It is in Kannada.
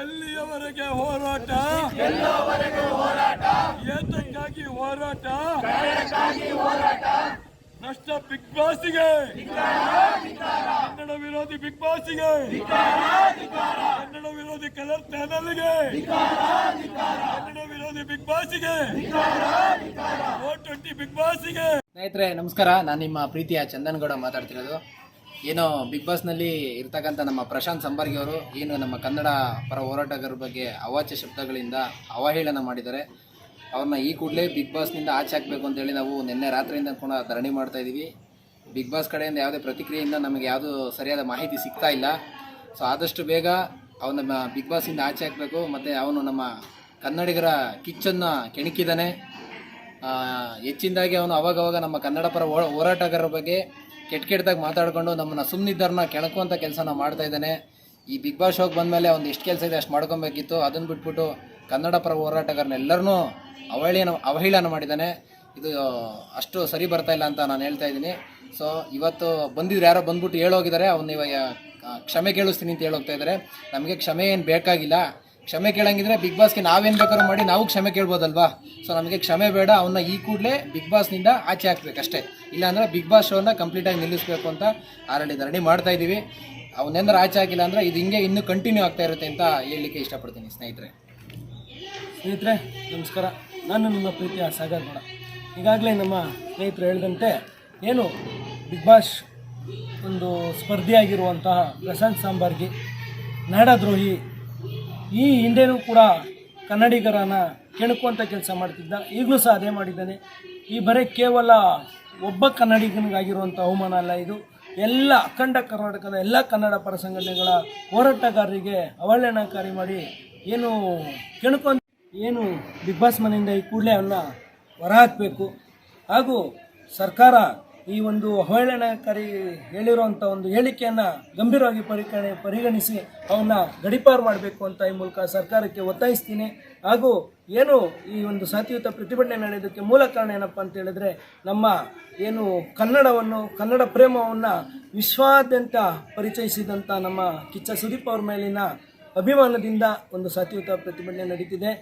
ಎಲ್ಲಿಯವರೆಗೆ ಹೋರಾಟ ಏತಕ್ಕಾಗಿ ಹೋರಾಟ ನಷ್ಟ ಬಿಗ್ ಬಾಸ್ಗೆ ಕನ್ನಡ ವಿರೋಧಿ ಬಿಗ್ ಬಾಸ್ಗೆ ಕನ್ನಡ ವಿರೋಧಿ ಕಲರ್ ಚಾನಲ್ಗೆ ಕನ್ನಡ ವಿರೋಧಿ ಬಿಗ್ ಬಾಸ್ಗೆ O20 ಬಿಗ್ ಬಾಸ್ಗೆ. ಸ್ನೇಹಿತರೆ ನಮಸ್ಕಾರ, ನಾನು ನಿಮ್ಮ ಪ್ರೀತಿಯ ಚಂದನ್ಗೌಡ ಮಾತಾಡ್ತಿರೋದು. ಏನು ಬಿಗ್ ಬಾಸ್ನಲ್ಲಿ ಇರ್ತಕ್ಕಂಥ ನಮ್ಮ ಪ್ರಶಾಂತ್ ಸಂಬರ್ಗಿ ಅವರು ಏನು ನಮ್ಮ ಕನ್ನಡ ಪರ ಹೋರಾಟಗಾರರ ಬಗ್ಗೆ ಅವಾಚ್ಯ ಶಬ್ದಗಳಿಂದ ಅವಹೇಳನ ಮಾಡಿದ್ದಾರೆ. ಅವ್ರನ್ನ ಈ ಕೂಡಲೇ ಬಿಗ್ ಬಾಸ್ನಿಂದ ಆಚೆ ಹಾಕಬೇಕು ಅಂತೇಳಿ ನಾವು ನಿನ್ನೆ ರಾತ್ರಿಯಿಂದ ಕೂಡ ಧರಣಿ ಮಾಡ್ತಾ ಇದ್ದೀವಿ. ಬಿಗ್ ಬಾಸ್ ಕಡೆಯಿಂದ ಯಾವುದೇ ಪ್ರತಿಕ್ರಿಯೆಯಿಂದ ನಮಗೆ ಯಾವುದೂ ಸರಿಯಾದ ಮಾಹಿತಿ ಸಿಗ್ತಾ ಇಲ್ಲ. ಸೊ ಆದಷ್ಟು ಬೇಗ ಅವನ ಬಿಗ್ ಬಾಸಿಂದ ಆಚೆ ಹಾಕಬೇಕು. ಮತ್ತು ಅವನು ನಮ್ಮ ಕನ್ನಡಿಗರ ಕಿಚ್ಚನ್ನು ಕೆಣಕಿದ್ದಾನೆ. ಹೆಚ್ಚಿನದಾಗಿ ಅವನು ಅವಾಗವಾಗ ನಮ್ಮ ಕನ್ನಡ ಪರ ಹೋರಾಟಗಾರರ ಬಗ್ಗೆ ಕೆಟ್ಟದಾಗಿ ಮಾತಾಡಿಕೊಂಡು ನಮ್ಮನ್ನು ಸುಮ್ಮನಿದ್ದರನ್ನ ಕೆಣಕುವಂಥ ಕೆಲಸನ ಮಾಡ್ತಾ ಇದ್ದಾನೆ. ಈ ಬಿಗ್ ಬಾಸ್ ಶೋಗೆ ಬಂದಮೇಲೆ ಅವ್ನು ಎಷ್ಟು ಕೆಲಸ ಇದೆ ಅಷ್ಟು ಮಾಡ್ಕೊಬೇಕಿತ್ತು. ಅದನ್ನು ಬಿಟ್ಬಿಟ್ಟು ಕನ್ನಡ ಪರ ಹೋರಾಟಗಾರನೆಲ್ಲರನ್ನೂ ಅವಹೇಳನ ಮಾಡಿದ್ದಾನೆ. ಇದು ಅಷ್ಟು ಸರಿ ಬರ್ತಾ ಇಲ್ಲ ಅಂತ ನಾನು ಹೇಳ್ತಾ ಇದ್ದೀನಿ. ಸೊ ಇವತ್ತು ಬಂದಿದ್ರು ಯಾರೋ ಬಂದ್ಬಿಟ್ಟು ಹೇಳೋಗಿದ್ದಾರೆ, ಅವ್ನು ಇವಾಗ ಕ್ಷಮೆ ಕೇಳಿಸ್ತೀನಿ ಅಂತ ಹೇಳೋಗ್ತಾ ಇದ್ದಾರೆ. ನಮಗೆ ಕ್ಷಮೆ ಏನು ಬೇಕಾಗಿಲ್ಲ. ಕ್ಷಮೆ ಕೇಳಂಗಿದ್ರೆ ಬಿಗ್ ಬಾಸ್ಗೆ ನಾವೇನು ಬೇಕಾದ್ರೂ ಮಾಡಿ ನಾವು ಕ್ಷಮೆ ಕೇಳ್ಬೋದಲ್ವಾ. ಸೊ ನಮಗೆ ಕ್ಷಮೆ ಬೇಡ. ಅವನ್ನ ಈ ಕೂಡಲೇ ಬಿಗ್ ಬಾಸ್ನಿಂದ ಆಚೆ ಹಾಕ್ಬೇಕಷ್ಟೇ. ಇಲ್ಲಾಂದರೆ ಬಿಗ್ ಬಾಸ್ ಶೋನ ಕಂಪ್ಲೀಟಾಗಿ ನಿಲ್ಲಿಸಬೇಕು ಅಂತ ಆಲ್ರೆಡಿ ರೆಡಿ ಮಾಡ್ತಾ ಇದ್ದೀವಿ. ಅವನ್ನೆಂದ್ರೆ ಆಚೆ ಹಾಕಿಲ್ಲ ಅಂದರೆ ಇದು ಹಿಂಗೆ ಇನ್ನೂ ಕಂಟಿನ್ಯೂ ಆಗ್ತಾ ಇರುತ್ತೆ ಅಂತ ಹೇಳಲಿಕ್ಕೆ ಇಷ್ಟಪಡ್ತೀನಿ. ಸ್ನೇಹಿತರೆ ನಮಸ್ಕಾರ, ನಾನು ನಿಮ್ಮ ಪ್ರೀತಿಯ ಸಾಗರ್ ಗೌಡ. ಈಗಾಗಲೇ ನಮ್ಮ ಸ್ನೇಹಿತರು ಹೇಳಿದಂತೆ ಏನು ಬಿಗ್ ಬಾಸ್ ಒಂದು ಸ್ಪರ್ಧಿಯಾಗಿರುವಂತಹ ಪ್ರಶಾಂತ್ ಸಂಬರ್ಗಿ ನಾಡದ್ರೋಹಿ, ಈ ಹಿಂದೆನೂ ಕೂಡ ಕನ್ನಡಿಗರನ್ನು ಕೆಣಕುವಂಥ ಕೆಲಸ ಮಾಡ್ತಿದ್ದ, ಈಗಲೂ ಸಹ ಅದೇ ಮಾಡಿದ್ದಾನೆ. ಈ ಬರೀ ಕೇವಲ ಒಬ್ಬ ಕನ್ನಡಿಗನಿಗಾಗಿರುವಂಥ ಅವಮಾನ ಅಲ್ಲ, ಇದು ಎಲ್ಲ ಅಖಂಡ ಕರ್ನಾಟಕದ ಎಲ್ಲ ಕನ್ನಡ ಪರ ಸಂಘಟನೆಗಳ ಹೋರಾಟಗಾರರಿಗೆ ಅವಹೇಳನಕಾರಿ ಮಾಡಿ ಏನು ಕೆಣಕುವಂಥ ಏನು ಬಿಗ್ ಬಾಸ್ ಮನೆಯಿಂದ ಈ ಕೂಡಲೇ ಅವನ್ನ ಹೊರಹಾಕಬೇಕು. ಹಾಗೂ ಸರ್ಕಾರ ಈ ಒಂದು ಅವಹೇಳನಕಾರಿ ಹೇಳಿರುವಂಥ ಒಂದು ಹೇಳಿಕೆಯನ್ನು ಗಂಭೀರವಾಗಿ ಪರಿಗಣಿಸಿ ಅವನ್ನ ಗಡೀಪಾರು ಮಾಡಬೇಕು ಅಂತ ಈ ಮೂಲಕ ಸರ್ಕಾರಕ್ಕೆ ಒತ್ತಾಯಿಸ್ತೀನಿ. ಹಾಗೂ ಏನು ಈ ಒಂದು ಶಾಂತಿಯುತ ಪ್ರತಿಭಟನೆ ನಡೆಯೋದಕ್ಕೆ ಮೂಲ ಕಾರಣ ಏನಪ್ಪ ಅಂತ ಹೇಳಿದ್ರೆ, ನಮ್ಮ ಏನು ಕನ್ನಡ ಪ್ರೇಮವನ್ನು ವಿಶ್ವಾದ್ಯಂತ ಪರಿಚಯಿಸಿದಂಥ ನಮ್ಮ ಕಿಚ್ಚ ಸುದೀಪ್ ಅವ್ರ ಮೇಲಿನ ಅಭಿಮಾನದಿಂದ ಒಂದು ಶಾಂತಿಯುತ ಪ್ರತಿಭಟನೆ ನಡೀತಿದೆ.